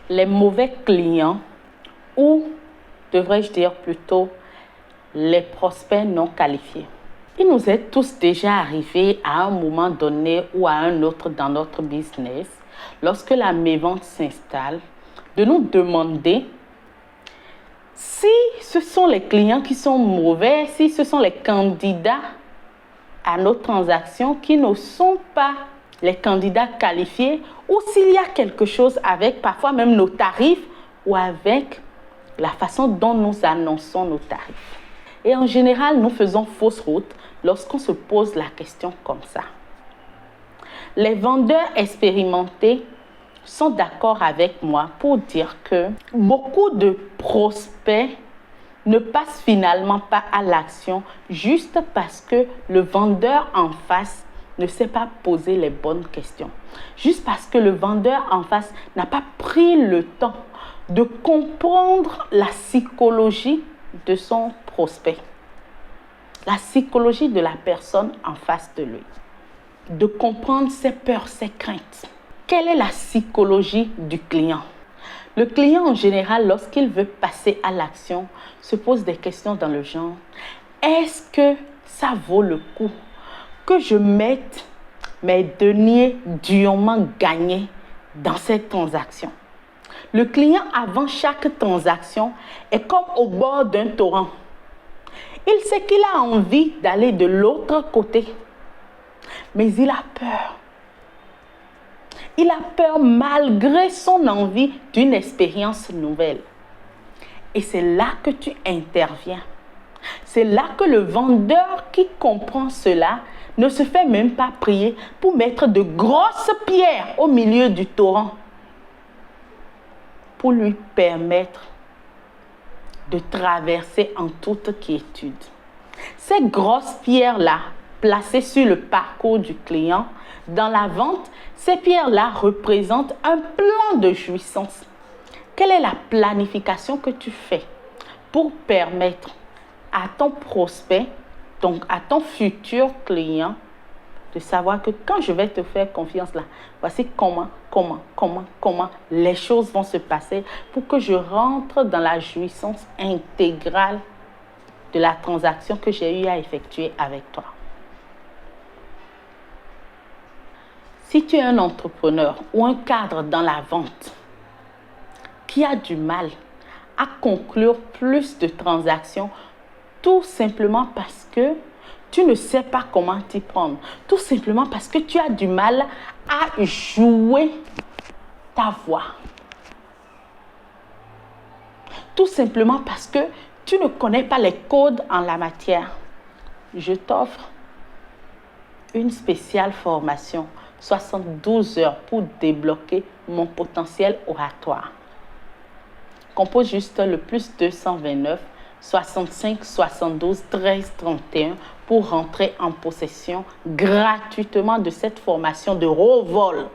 les mauvais clients ou, devrais-je dire plutôt, les prospects non qualifiés. Il nous est tous déjà arrivé à un moment donné ou à un autre dans notre business, lorsque la mévente s'installe, de nous demander si ce sont les clients qui sont mauvais, si ce sont les candidats à nos transactions qui ne sont pas les candidats qualifiés, ou s'il y a quelque chose avec parfois même nos tarifs ou avec la façon dont nous annonçons nos tarifs. Et en général, nous faisons fausse route lorsqu'on se pose la question comme ça. Les vendeurs expérimentés sont d'accord avec moi pour dire que beaucoup de prospects ne passent finalement pas à l'action juste parce que le vendeur en face ne sait pas poser les bonnes questions. Juste parce que le vendeur en face n'a pas pris le temps de comprendre la psychologie de son prospect, la psychologie de la personne en face de lui, de comprendre ses peurs, ses craintes. Quelle est la psychologie du client? Le client en général, lorsqu'il veut passer à l'action, se pose des questions dans le genre: est-ce que ça vaut le coup que je mette mes deniers durement gagnés dans cette transaction? Le client, avant chaque transaction, est comme au bord d'un torrent. Il sait qu'il a envie d'aller de l'autre côté, mais il a peur. Il a peur malgré son envie d'une expérience nouvelle. Et c'est là que tu interviens. C'est là que le vendeur qui comprend cela ne se fait même pas prier pour mettre de grosses pierres au milieu du torrent pour lui permettre de traverser en toute quiétude. Ces grosses pierres-là, placées sur le parcours du client, dans la vente, ces pierres-là représentent un plan de jouissance. Quelle est la planification que tu fais pour permettre à ton prospect, donc à ton futur client, de savoir que quand je vais te faire confiance là, voici comment les choses vont se passer pour que je rentre dans la jouissance intégrale de la transaction que j'ai eu à effectuer avec toi. Si tu es un entrepreneur ou un cadre dans la vente qui a du mal à conclure plus de transactions, tout simplement parce que tu ne sais pas comment t'y prendre, tout simplement parce que tu as du mal à jouer ta voix, tout simplement parce que tu ne connais pas les codes en la matière, je t'offre une spéciale formation 72 heures pour débloquer mon potentiel oratoire. Compose juste le plus 229 65 72 13 31 pour rentrer en possession gratuitement de cette formation de haut vol.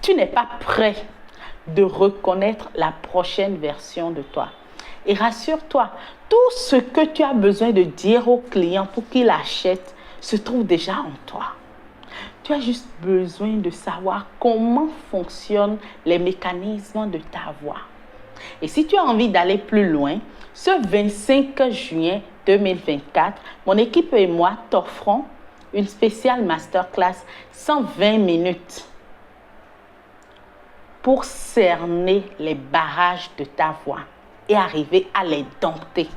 Tu n'es pas prêt de reconnaître la prochaine version de toi. Et rassure-toi, tout ce que tu as besoin de dire au client pour qu'il achète se trouve déjà en toi. Tu as juste besoin de savoir comment fonctionnent les mécanismes de ta voix. Et si tu as envie d'aller plus loin, ce 25 juin 2024, mon équipe et moi t'offrons une spéciale masterclass 120 minutes pour cerner les barrages de ta voix et arriver à les dompter.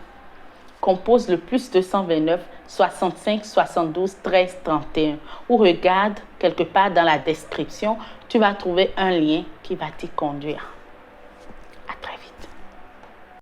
Compose le plus 229 65 72 13 31 ou regarde quelque part dans la description, tu vas trouver un lien qui va t'y conduire.